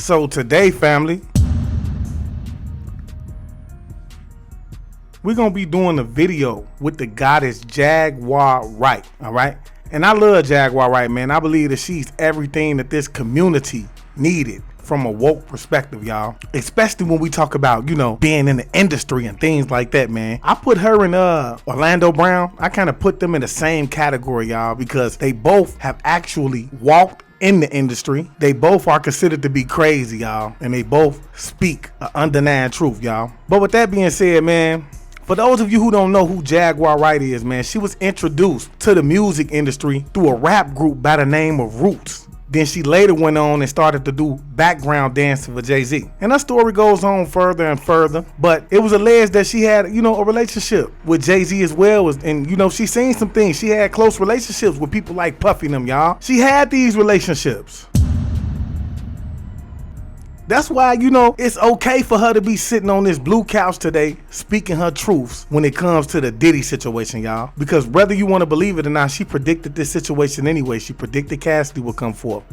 So today, family, we're gonna be doing a video with the goddess Jaguar Wright, all right? And I love Jaguar Wright, man. I believe that she's everything that this community needed from a woke perspective, y'all. Especially when we talk about, you know, being in the industry and things like that, man. I put her and Orlando Brown, I kind of put them in the same category, y'all, because they both have actually walked in the industry. They both are considered to be crazy, y'all, and they both speak an undeniable truth, y'all. But with that being said, man, for those of you who don't know who Jaguar Wright is, man, she was introduced to the music industry through a rap group by the name of Roots. Then she later went on and started to do background dancing for Jay-Z. And her story goes on further and further, but it was alleged that she had, you know, a relationship with Jay-Z as well. And, you know, she seen some things. She had close relationships with people like Puffy and them, y'all. She had these relationships. That's why, you know, it's okay for her to be sitting on this blue couch today speaking her truths when it comes to the Diddy situation, y'all. Because whether you want to believe it or not, she predicted this situation anyway. She predicted Cassidy would come forth.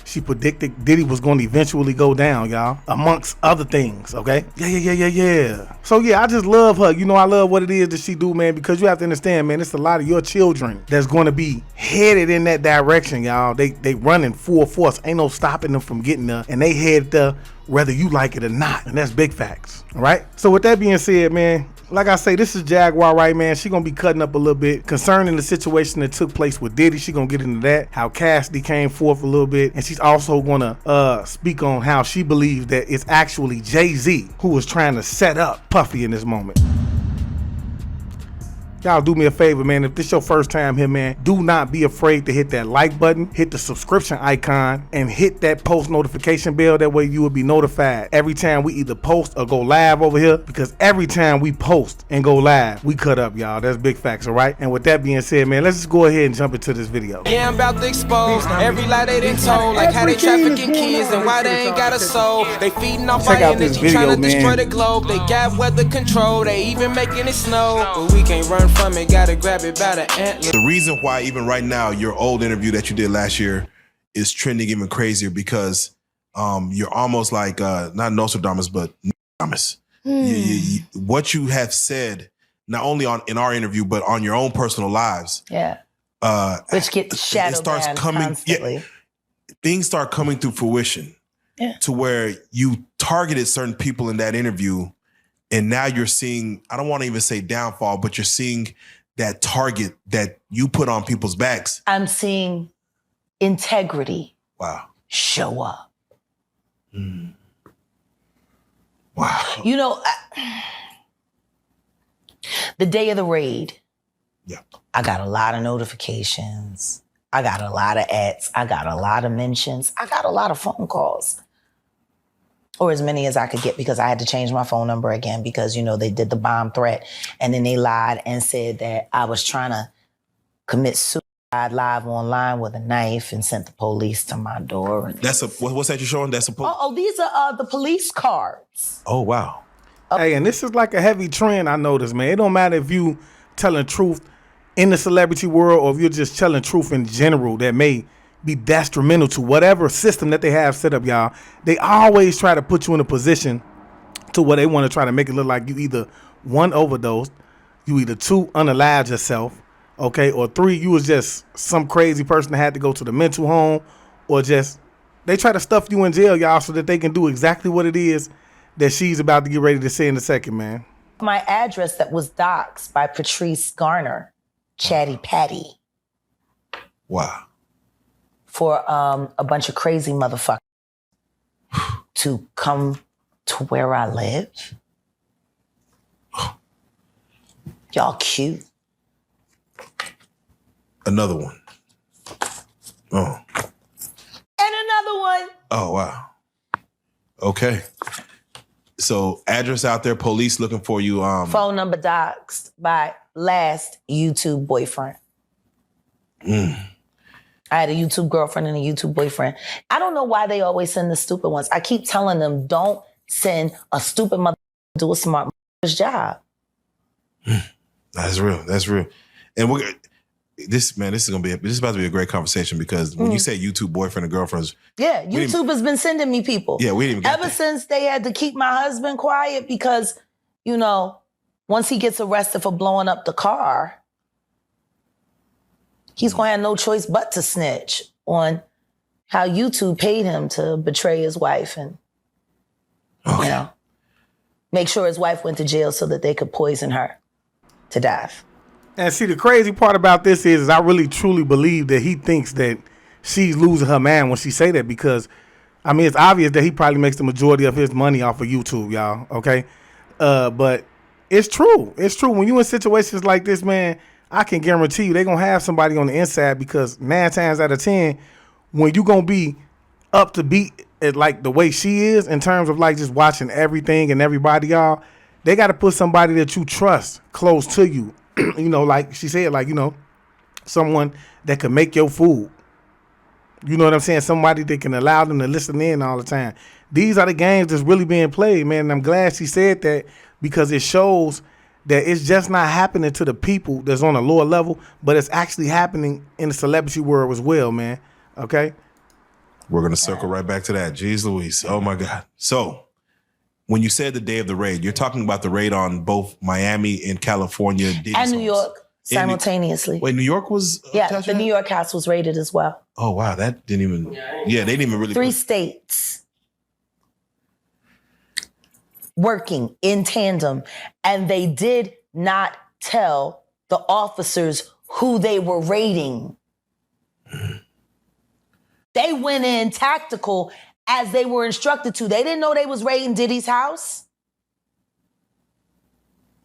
She predicted Diddy was going to eventually go down, y'all, amongst other things, okay? Yeah. So, yeah, I just love her. You know, I love what it is that she do, man, because you have to understand, man, it's a lot of your children that's going to be headed in that direction, y'all. They running full force. Ain't no stopping them from getting there, and they head there whether you like it or not, and that's big facts, all right? So with that being said, man, like I say, this is Jaguar Wright, man. She gonna be cutting up a little bit concerning the situation that took place with Diddy. She gonna get into that, how Cassidy came forth a little bit, and she's also gonna speak on how she believes that it's actually Jay-Z who was trying to set up Puffy in this moment. Y'all do me a favor, man. If this is your first time here, man, do not be afraid to hit that like button, hit the subscription icon, and hit that post notification bell. That way you will be notified every time we either post or go live over here, because every time we post and go live, we cut up, y'all. That's big facts, all right? And with that being said, man, let's just go ahead and jump into this video. Yeah, I'm about to expose every lie they done told, like how they trafficking kids and why they ain't got a soul. They feeding off our energy, trying to destroy the globe. They got weather control, they even making it snow. But we can't run from it, gotta grab it by the antler. The reason why even right now your old interview that you did last year is trending even crazier because you're almost like not Nostradamus but Nostradamus. What you have said not only in our interview but on your own personal lives, which gets shadowed constantly. Things start coming to fruition to where you targeted certain people in that interview. And now you're seeing, I don't want to even say downfall, but you're seeing that target that you put on people's backs. I'm seeing integrity show up. Wow. You know, the day of the raid, I got a lot of notifications. I got a lot of ads. I got a lot of mentions. I got a lot of phone calls. Or as many as I could get, because I had to change my phone number again because, you know, they did the bomb threat and then they lied and said that I was trying to commit suicide live online with a knife and sent the police to my door. And what's that you're showing? That's a these are the police cards. Oh, wow. Hey, and this is like a heavy trend I noticed, man. It don't matter if you telling truth in the celebrity world or if you're just telling truth in general that may be detrimental to whatever system that they have set up, y'all. They always try to put you in a position to where they want to try to make it look like you either one, overdosed, you either two, unalived yourself, okay, or three, you was just some crazy person that had to go to the mental home, or just they try to stuff you in jail, y'all, so that they can do exactly what it is that she's about to get ready to say in a second, man. My address that was doxxed by Patrice Garner, Chatty Patty. Wow. For a bunch of crazy motherfuckers to come to where I live. Y'all cute. Another one. Oh. And another one. Oh, wow. Okay. So address out there, police looking for you. Phone number doxed by last YouTube boyfriend. I had a YouTube girlfriend and a YouTube boyfriend. I don't know why they always send the stupid ones. I keep telling them, don't send a stupid mother to do a smart mother's job. That's real. That's real. And this is about to be a great conversation because when you say YouTube boyfriend and girlfriends. Yeah, YouTube has been sending me people. Yeah, we didn't even Ever since they had to keep my husband quiet because, you know, once he gets arrested for blowing up the car, he's going to have no choice but to snitch on how YouTube paid him to betray his wife and, you know, make sure his wife went to jail so that they could poison her to death. And see, the crazy part about this is I really truly believe that he thinks that she's losing her man when she say that because, I mean, it's obvious that he probably makes the majority of his money off of YouTube, y'all, okay? But it's true. It's true. When you in situations like this, man, I can guarantee you they're going to have somebody on the inside because 9 times out of 10, when you going to be up to beat it like the way she is in terms of like just watching everything and everybody, y'all, they got to put somebody that you trust close to you. You know, like she said, like, you know, someone that can make your food. You know what I'm saying? Somebody that can allow them to listen in all the time. These are the games that's really being played, man. And I'm glad she said that because it shows that it's just not happening to the people that's on a lower level, but it's actually happening in the celebrity world as well, man. Okay? We're going to circle right back to that. Jeez Louise. Oh, my God. So when you said the day of the raid, you're talking about the raid on both Miami and California. And New York simultaneously. Wait, New York was? Yeah, the New York house was raided as well. Oh, wow. That didn't even. Yeah, they didn't even really. 3 states working in tandem. And they did not tell the officers who they were raiding. They went in tactical as they were instructed to. They didn't know they was raiding Diddy's house.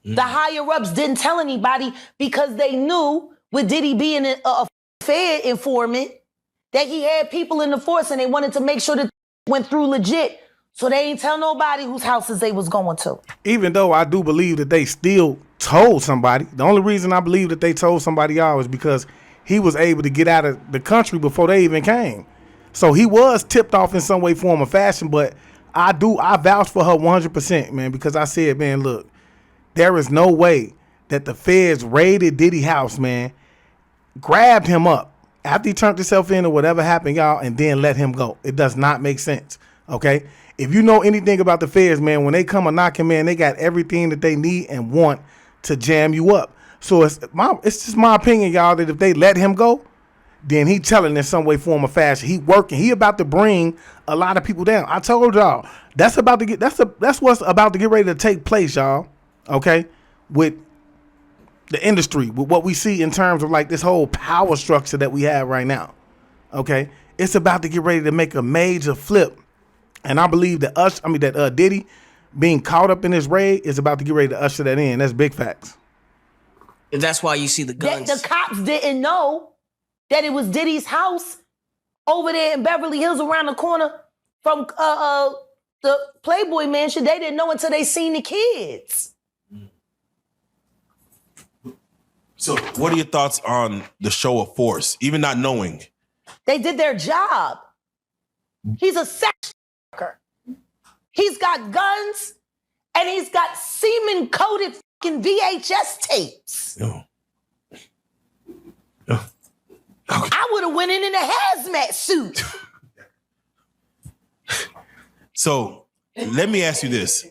The higher-ups didn't tell anybody because they knew with Diddy being a Fed informant that he had people in the force and they wanted to make sure that went through legit. So they ain't tell nobody whose houses they was going to. Even though I do believe that they still told somebody, the only reason I believe that they told somebody else is because he was able to get out of the country before they even came. So he was tipped off in some way, form, or fashion, but I vouch for her 100%, man, because I said, man, look, there is no way that the feds raided Diddy house, man, grabbed him up after he turned himself in or whatever happened, y'all, and then let him go. It does not make sense, okay? If you know anything about the feds, man, when they come a knocking, man, they got everything that they need and want to jam you up. So it's just my opinion, y'all, that if they let him go, then he telling in some way, form, or fashion. He working. He about to bring a lot of people down. I told y'all that's what's about to get ready to take place, y'all. Okay, with the industry, with what we see in terms of like this whole power structure that we have right now. Okay, it's about to get ready to make a major flip, and I believe that Diddy being caught up in this raid is about to get ready to usher that in. That's big facts. And that's why you see the guns. The cops didn't know that it was Diddy's house over there in Beverly Hills around the corner from the Playboy Mansion. They didn't know until they seen the kids. So what are your thoughts on the show of force, even not knowing? They did their job. He's a sex worker. He's got guns and he's got semen-coated fucking VHS tapes. I would have went in a hazmat suit. So let me ask you this.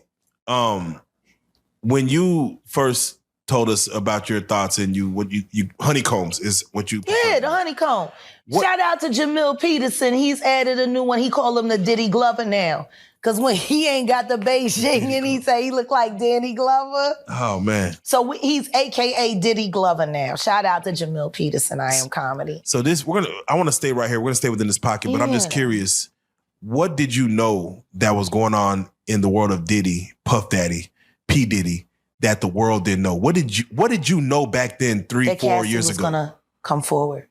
When you first told us about your thoughts and you honeycombs is what you Yeah, the honeycomb. Shout out to Jamil Peterson. He's added a new one. He called him the Diddy Glover now. Because when he ain't got the Beijing and he say he look like Danny Glover. Oh, man. So he's AKA Diddy Glover now. Shout out to Jamil Peterson, I Am Comedy. So I want to stay right here. We're going to stay within this pocket, but I'm just curious. What did you know that was going on in the world of Diddy, Puff Daddy, P. Diddy, that the world didn't know? What did you know back then, 4 years ago? Cassie was gonna come forward.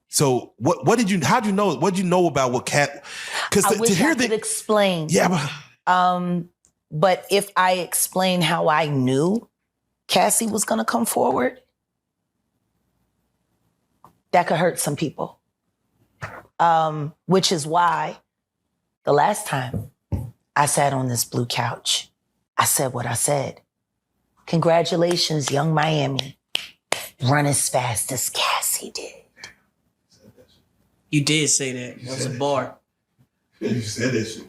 So how'd you know? What'd you know about what Cat? Because I wish I could explain. Yeah, but if I explain how I knew Cassie was gonna come forward, that could hurt some people. Which is why the last time I sat on this blue couch, I said what I said. Congratulations, young Miami. run as fast as Cassie did. You did say that. That was a bar. You said that shit.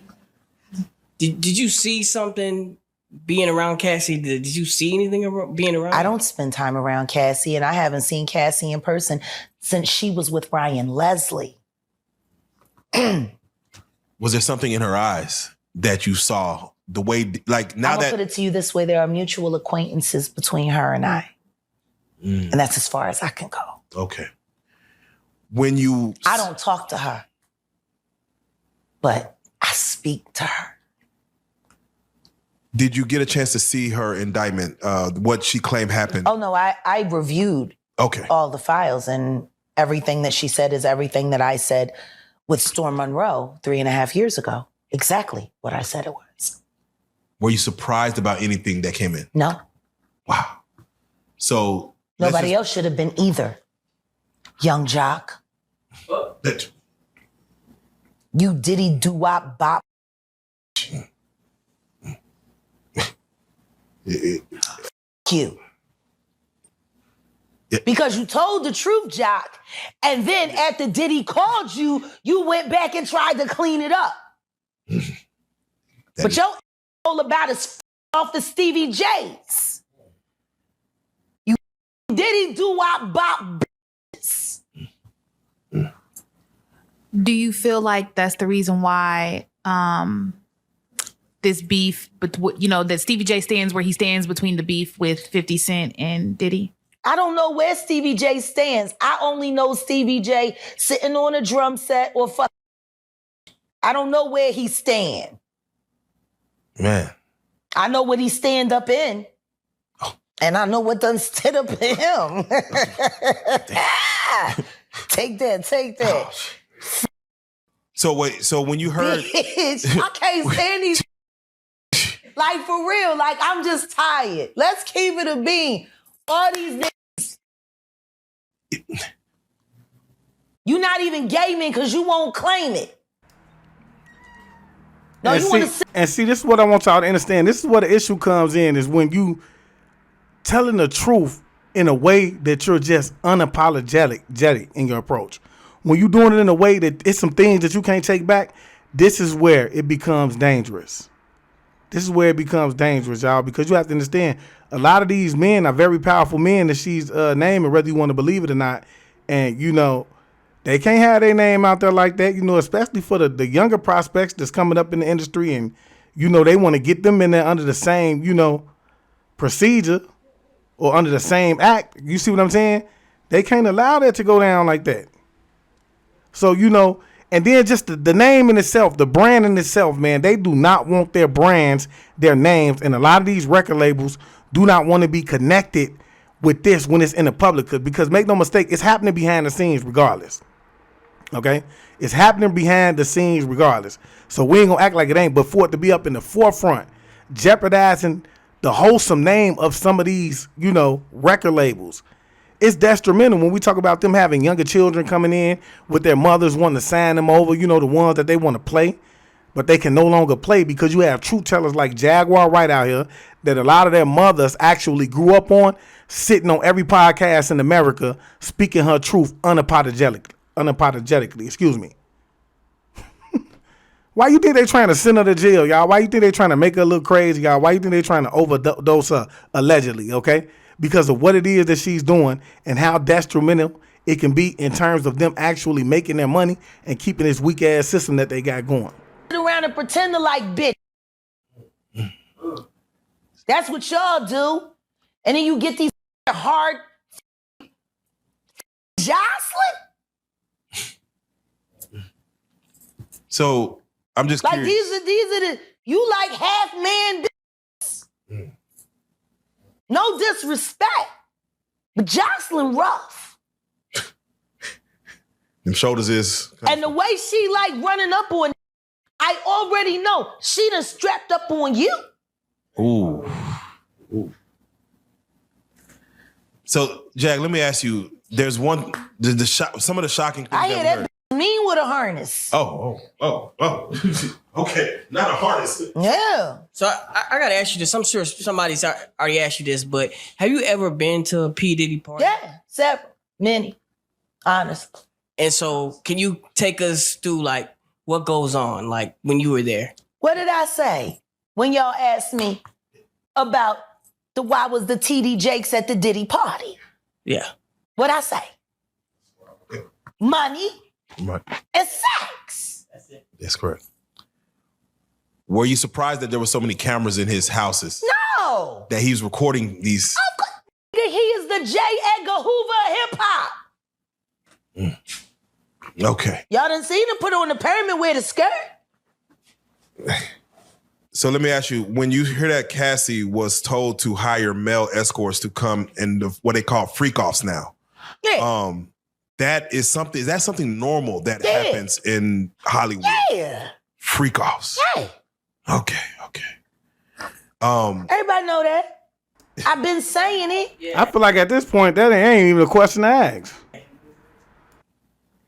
Did you see something being around Cassie? Did you see anything being around? I don't spend time around Cassie, and I haven't seen Cassie in person since she was with Ryan Leslie. Was there something in her eyes that you saw? The way, like now I'm gonna put it to you this way: there are mutual acquaintances between her and I, and that's as far as I can go. Okay. When you, I don't talk to her, but I speak to her. Did you get a chance to see her indictment? What she claimed happened? Oh no, I reviewed all the files, and everything that she said is everything that I said with Storm Monroe 3.5 years ago. Exactly what I said it was. Were you surprised about anything that came in? No. Wow. So nobody else should have been either. Young Jock. You diddy doo-wop bop. You. Because you told the truth, Jock, and then after Diddy called you, you went back and tried to clean it up. But your all about is off the Stevie J's. You Diddy doo-wop bop. Do you feel like that's the reason why this beef, but that Stevie J stands where he stands between the beef with 50 Cent and Diddy? I don't know where Stevie J stands. I only know Stevie J sitting on a drum set or fuck. I don't know where he stand. Man. I know what he stand up in. Oh. And I know what done stood up in him. Take that. Oh. So wait, so when you heard... Bitch, I can't stand these... Like, for real, like, I'm just tired. Let's keep it a bean. All these niggas... You not even gaming because you won't claim it. No, and you want to... And see, this is what I want y'all to understand. This is where the issue comes in, is when you telling the truth in a way that you're just unapologetic in your approach. When you're doing it in a way that it's some things that you can't take back, this is where it becomes dangerous. This is where it becomes dangerous, y'all, because you have to understand, a lot of these men are very powerful men that she's naming, whether you want to believe it or not. And, they can't have their name out there like that, especially for the younger prospects that's coming up in the industry. And, they want to get them in there under the same, procedure or under the same act. You see what I'm saying? They can't allow that to go down like that. So, and then just the name in itself, the brand in itself, man, they do not want their brands, their names, and a lot of these record labels do not want to be connected with this when it's in the public. Because make no mistake, it's happening behind the scenes regardless. Okay? It's happening behind the scenes regardless. So we ain't going to act like it ain't, but for it to be up in the forefront, jeopardizing the wholesome name of some of these, record labels, it's detrimental when we talk about them having younger children coming in with their mothers wanting to sign them over, the ones that they want to play, but they can no longer play because you have truth tellers like Jaguar Wright out here that a lot of their mothers actually grew up on, sitting on every podcast in America, speaking her truth unapologetically. Excuse me. Why you think they trying to send her to jail, y'all? Why you think they trying to make her look crazy, y'all? Why you think they trying to overdose her, allegedly, okay? Because of what it is that she's doing and how detrimental it can be in terms of them actually making their money and keeping this weak ass system that they got going. Around and pretend to like bitch. That's what y'all do. And then you get these hard Jocelyn. So I'm just like curious. these are the you like half man. No disrespect, but Jocelyn rough. Them shoulders is. And the way she like running up on, I already know she done strapped up on you. Ooh. So, Jag, let me ask you. There's some of the shocking things I hear that mean with a harness. Oh. Okay, not a harness. Yeah. So I gotta ask you this. I'm sure somebody's already asked you this, but have you ever been to a P. Diddy party? Yeah, several. Many. Honestly. And so can you take us through like what goes on like when you were there? What did I say when y'all asked me about why was the TD Jakes at the Diddy party? Yeah. What'd I say? Money Right. and sex. That's correct. Were you surprised that there were so many cameras in his houses? No. That he was recording these? He is the J. Edgar Hoover of hip hop. Okay. Y'all done seen him put on the pyramid with a skirt? So let me ask you, when you hear that Cassie was told to hire male escorts to come and what they call freak offs now. Yeah. That is something normal that happens in Hollywood? Yeah. Freak offs. Yeah. Okay. Everybody know that. I've been saying it. Yeah. I feel like at this point, that ain't even a question to ask.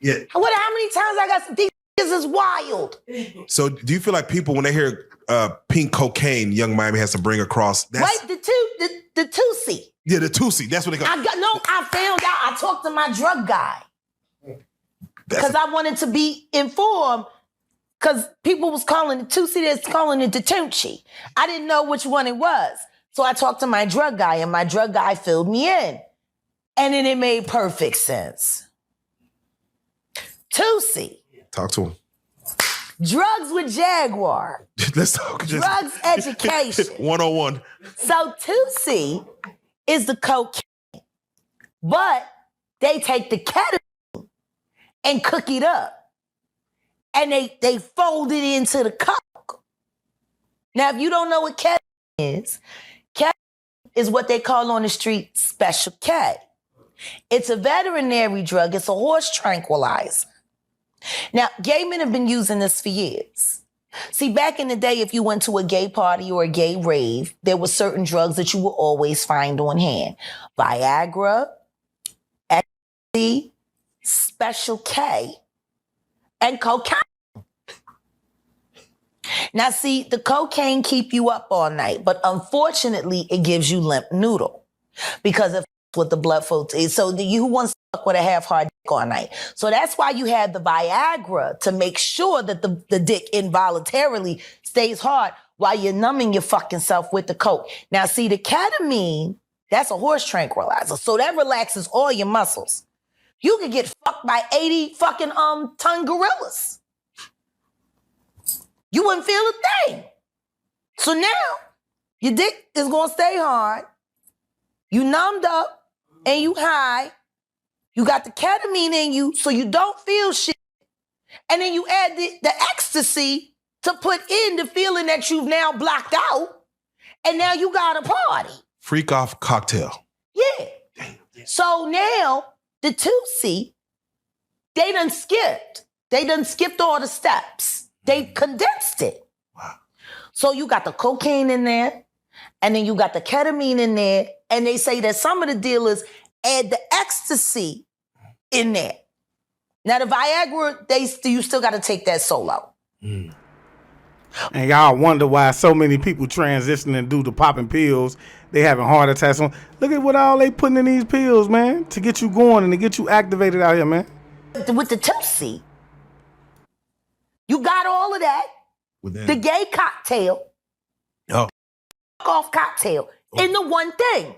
Yeah. How many times I got some these is wild. So do you feel like people, when they hear pink cocaine, Young Miami has to bring across? That's, Wait, the Tusi. Yeah, the Tusi. That's what they call. I found out. I talked to my drug guy because I wanted to be informed. Because people was calling it Tusi, they're calling it the Tunchi. I didn't know which one it was. So I talked to my drug guy, and my drug guy filled me in. And then it made perfect sense. Tusi. Talk to him. Drugs with Jaguar. Let's talk. Drugs education. 101. So Tusi is the cocaine, but they take the ketamine and cook it up. And they fold it into the coke. Now, if you don't know what ketamine is what they call on the street Special K. It's a veterinary drug. It's a horse tranquilizer. Now, gay men have been using this for years. See, back in the day, if you went to a gay party or a gay rave, there were certain drugs that you would always find on hand. Viagra, ecstasy, Special K, and cocaine. Now, see, the cocaine keep you up all night, but unfortunately, it gives you limp noodle because of what the blood flow is. So you want to fuck with a half-hard dick all night. So that's why you have the Viagra to make sure that the dick involuntarily stays hard while you're numbing your fucking self with the coke. Now, see, the ketamine, that's a horse tranquilizer. So that relaxes all your muscles. You could get fucked by 80 fucking ton gorillas. You wouldn't feel a thing. So now, your dick is gonna stay hard. You numbed up and you high. You got the ketamine in you so you don't feel shit. And then you add the ecstasy to put in the feeling that you've now blocked out. And now you got a party. Freak off cocktail. Yeah. So now, the Tusi, they done skipped. They done skipped all the steps. They condensed it. Wow. So you got the cocaine in there, and then you got the ketamine in there, and they say that some of the dealers add the ecstasy in there. Now the Viagra, you still got to take that solo. And y'all wonder why so many people transition and do the popping pills. They having heart attacks. Look at what all they putting in these pills, man, to get you going and to get you activated out here, man. With the Tusi, you got all of that. The gay cocktail. Oh. Off cocktail in the one thing.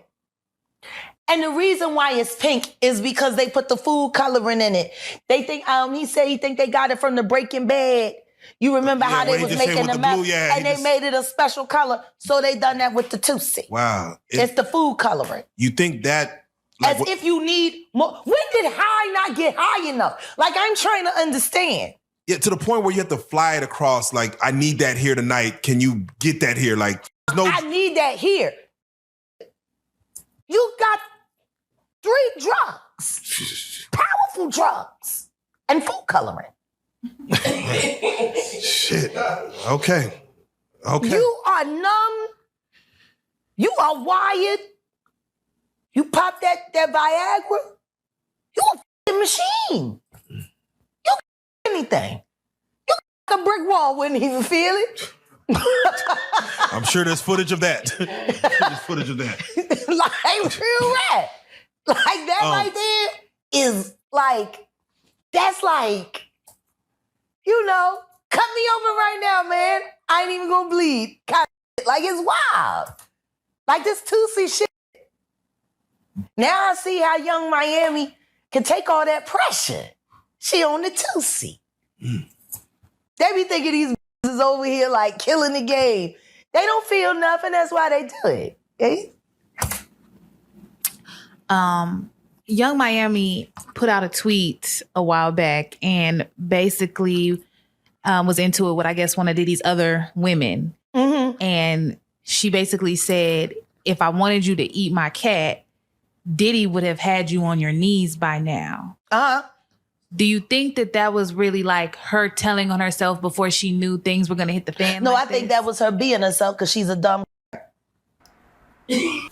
And the reason why it's pink is because they put the food coloring in it. They think, he said he think they got it from the Breaking Bad. You remember how they was making the meth, and they made it a special color. So they done that with the Tusi. Wow. It's the food coloring. You think that... As if you need more. When did high not get high enough? Like, I'm trying to understand. Yeah, to the point where you have to fly it across, like, I need that here tonight. Can you get that here? Like, no... I need that here. You got 3 drugs. Powerful drugs. And food coloring. Shit. Okay. You are numb. You are wired. You pop that Viagra. You a f***ing machine. anything. You a brick wall wouldn't even feel it. I'm sure there's footage of that. There's footage of that. Like real rap. Like that right there is like, that's like, you know, cut me open right now, man. I ain't even gonna bleed. Like it's wild. Like this Tootsie shit. Now I see how Young Miami can take all that pressure. She on the Tootsie. They be thinking these is over here like killing the game. They don't feel nothing. That's why they do it. Okay? Young Miami put out a tweet a while back and basically was into it with, I guess, one of Diddy's other women. Mm-hmm. And she basically said, if I wanted you to eat my cat, Diddy would have had you on your knees by now. Uh-huh. Do you think that was really like her telling on herself before she knew things were going to hit the fan? No, I think that was her being herself because she's a dumb.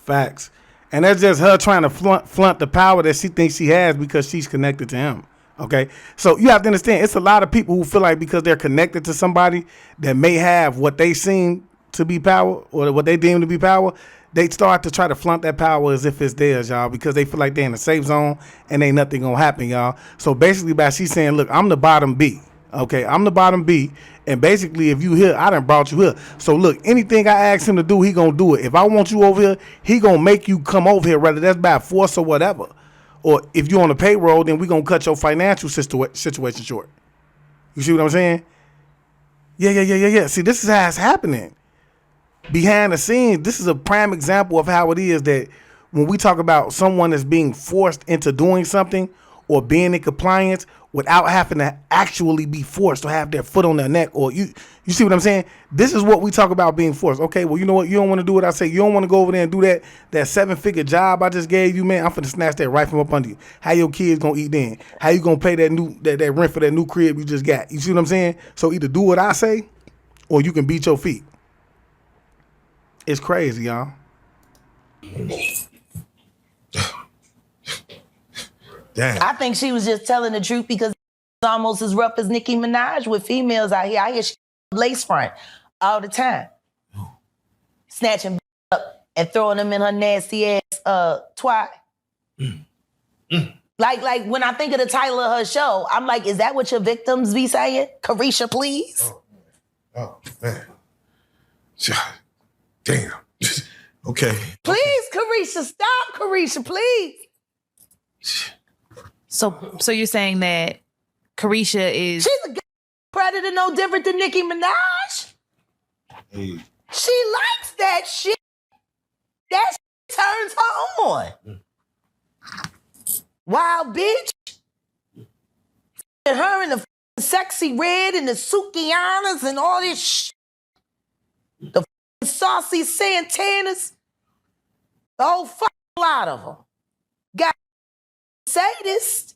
Facts. And that's just her trying to flaunt the power that she thinks she has because she's connected to him. Okay? So you have to understand, it's a lot of people who feel like because they're connected to somebody that may have what they seem to be power or what they deem to be power, they start to try to flaunt that power as if it's theirs, y'all, because they feel like they're in a safe zone and ain't nothing gonna happen, y'all. So basically, by she's saying, look, I'm the bottom B. Okay, I'm the bottom B. And basically, if you here, I done brought you here. So look, anything I ask him to do, he gonna do it. If I want you over here, he gonna make you come over here, whether that's by force or whatever. Or if you're on the payroll, then we gonna cut your financial situation short. You see what I'm saying? Yeah. See, this is how it's happening. Behind the scenes, this is a prime example of how it is that when we talk about someone that's being forced into doing something or being in compliance without having to actually be forced or have their foot on their neck, or you see what I'm saying? This is what we talk about being forced. Okay, well, you know what? You don't want to do what I say. You don't want to go over there and do that 7-figure job I just gave you, man. I'm finna snatch that right from up under you. How your kids gonna eat then? How you gonna pay that rent for that new crib you just got? You see what I'm saying? So either do what I say or you can beat your feet. It's crazy, y'all. Damn. I think she was just telling the truth because it's almost as rough as Nicki Minaj with females out here. I hear she lace front all the time. Snatching up and throwing them in her nasty ass twat. Like when I think of the title of her show, I'm like, is that what your victims be saying? Carisha, please? Oh man. Damn. Okay. Please, Carisha, stop, Carisha, please. So you're saying that Carisha is... She's a predator no different than Nicki Minaj. Hey. She likes that shit. That shit turns her on. Wild bitch. And her in the sexy red and the Sukianas and all this shit. The saucy Santanas. The whole fucking lot of them. Got sadist.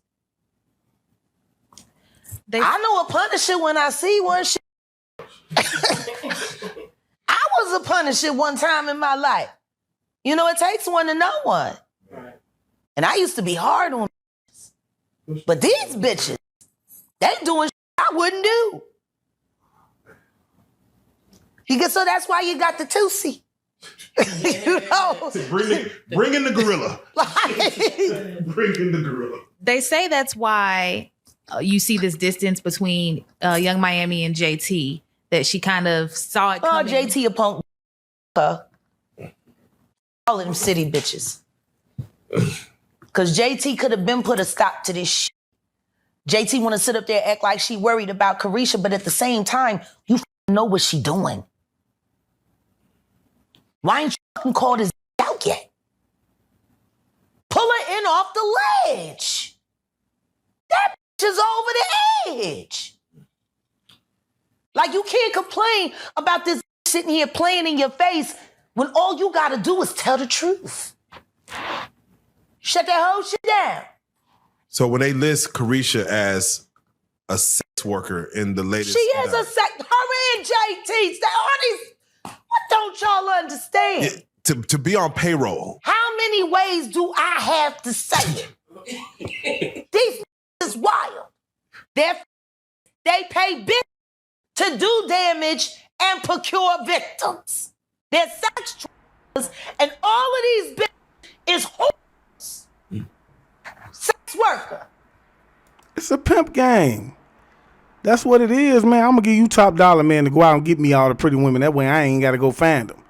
I know a Punisher when I see one. Shit. I was a Punisher one time in my life. You know, it takes one to know one. And I used to be hard on bitches. But these bitches, they doing shit I wouldn't do. So that's why you got the Tootsie. You know? Bring in the gorilla. Bring in the gorilla. They say that's why you see this distance between Young Miami and JT, that she kind of saw it coming. Oh, JT a punk. All of them city bitches. Because JT could have been put a stop to this shit. JT want to sit up there act like she worried about Carisha, but at the same time, you know what she doing. Why ain't you fucking called this out yet? Pull her in off the ledge. That bitch is over the edge. Like, you can't complain about this sitting here playing in your face when all you gotta do is tell the truth. Shut that whole shit down. So when they list Carisha as a sex worker in the latest... She is a sex... Her and JT. What don't y'all understand? To be on payroll. How many ways do I have to say it? These is wild. They're They pay big to do damage and procure victims. They're sex traffickers, and all of these bitches is whores. Sex worker. It's a pimp game. That's what it is, man. I'm gonna give you top dollar, man, to go out and get me all the pretty women. That way I ain't gotta go find them.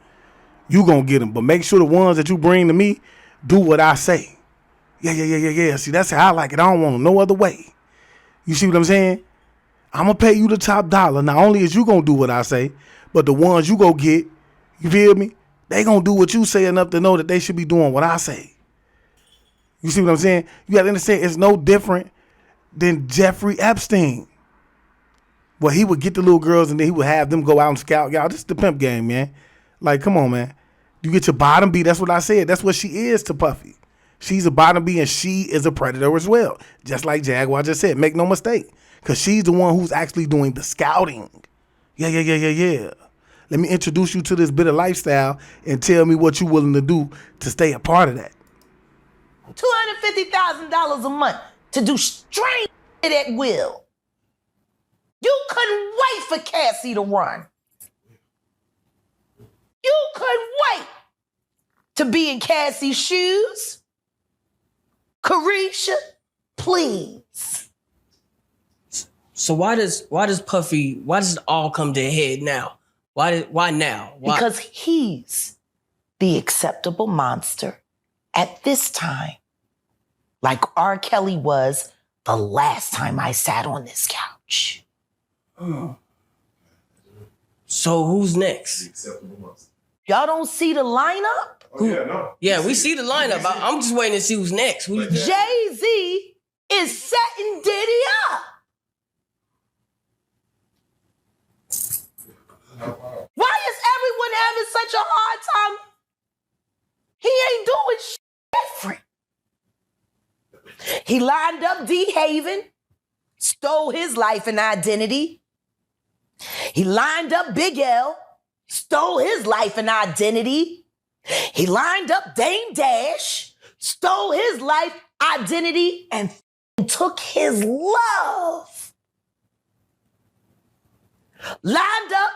You gonna get them, but make sure the ones that you bring to me do what I say. Yeah. See, that's how I like it. I don't want them no other way. You see what I'm saying? I'm gonna pay you the top dollar. Not only is you gonna do what I say, but the ones you go get, you feel me? They gonna do what you say enough to know that they should be doing what I say. You see what I'm saying? You gotta understand, it's no different than Jeffrey Epstein. Well, he would get the little girls and then he would have them go out and scout. Y'all, this is the pimp game, man. Like, come on, man. You get your bottom B. That's what I said. That's what she is to Puffy. She's a bottom B and she is a predator as well. Just like Jaguar just said. Make no mistake. Because she's the one who's actually doing the scouting. Yeah. Let me introduce you to this bit of lifestyle and tell me what you're willing to do to stay a part of that. $250,000 a month to do straight at will. You couldn't wait for Cassie to run. You couldn't wait to be in Cassie's shoes. Carisha, please. So why does it all come to a head now? Why now? Why? Because he's the acceptable monster at this time. Like R. Kelly was the last time I sat on this couch. So who's next? Acceptable monster. Y'all don't see the lineup? Yeah, we see the lineup. I'm just waiting to see who's next. Jay-Z is setting Diddy up. Why is everyone having such a hard time? He ain't doing shit different. He lined up D. Haven, stole his life and identity. He lined up Big L, stole his life and identity. He lined up Dame Dash, stole his life, identity, and took his love. Lined up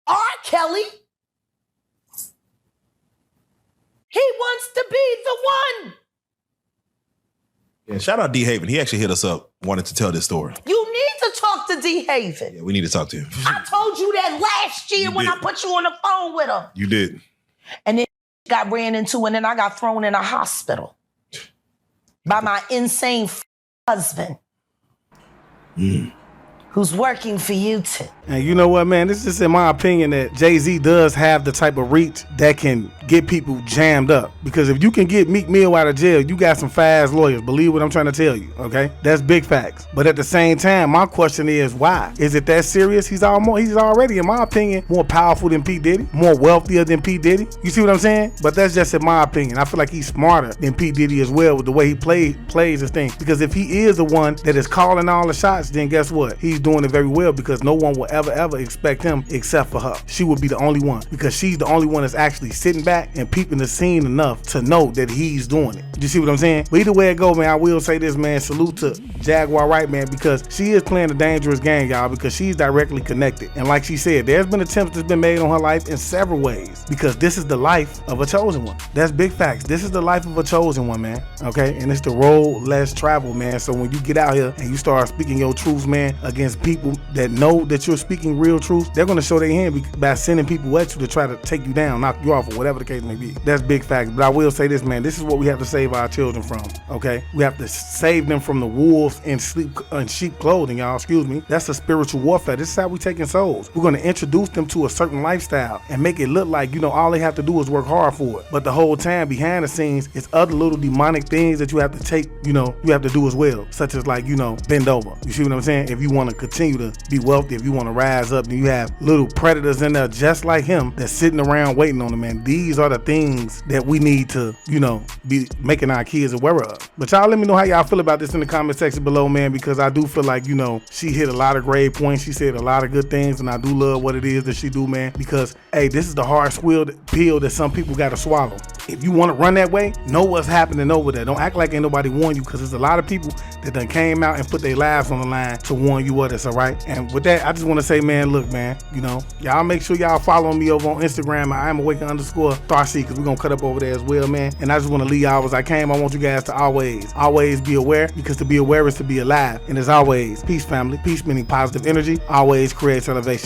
R. Kelly. He wants to be the one. Yeah, shout out D. Haven. He actually hit us up, wanted to tell this story. You need to talk to D. Haven. Yeah, we need to talk to him. I told you that last year when I put you on the phone with him. You did. And then got ran into and then I got thrown in a hospital by my insane husband who's working for you too. And you know what, man? This is just in my opinion that Jay-Z does have the type of reach that can get people jammed up. Because if you can get Meek Mill out of jail, you got some fast lawyers. Believe what I'm trying to tell you, okay? That's big facts. But at the same time, my question is why? Is it that serious? He's already, in my opinion, more powerful than P. Diddy, more wealthier than P. Diddy. You see what I'm saying? But that's just in my opinion. I feel like he's smarter than P. Diddy as well with the way he plays his thing. Because if he is the one that is calling all the shots, then guess what? He's doing it very well because no one will ever expect him except for her. She would be the only one because she's the only one that's actually sitting back and peeping the scene enough to know that he's doing it. You see what I'm saying? But either way it go, man, I will say this, man. Salute to Jaguar Wright, man, because she is playing a dangerous game, y'all, because she's directly connected. And like she said, there's been attempts that's been made on her life in several ways because this is the life of a chosen one. That's big facts. This is the life of a chosen one, man. Okay? And it's the road less traveled, man. So when you get out here and you start speaking your truths, man, against people that know that you're speaking real truth, they're going to show their hand by sending people at you to try to take you down, knock you off, or whatever the case may be. That's big facts. But I will say this, man, this is what we have to save our children from, okay? We have to save them from the wolves in sheep clothing, y'all, excuse me. That's a spiritual warfare. This is how we taking souls. We're going to introduce them to a certain lifestyle and make it look like, all they have to do is work hard for it. But the whole time behind the scenes, it's other little demonic things that you have to take, you have to do as well, such as like, bend over. You see what I'm saying? If you want to continue to be wealthy, if you want to rise up, then you have little predators in there just like him that's sitting around waiting on him, man. These are the things that we need to, be making our kids aware of. But y'all let me know how y'all feel about this in the comment section below, man, because I do feel like, she hit a lot of great points. She said a lot of good things, and I do love what it is that she do, man, because, hey, this is the hard pill that some people got to swallow. if you want to run that way, know what's happening over there. Don't act like ain't nobody warn you, because there's a lot of people that done came out and put their lives on the line to warn you of this, all right? And with that, I just want to say, man, look, man, you know, y'all make sure y'all follow me over on Instagram. I am awaken_Tharcy, because we're going to cut up over there as well, man. And I just want to leave y'all as I came. I want you guys to always be aware, because to be aware is to be alive. And as always, peace, family. Peace meaning positive energy always creates elevation.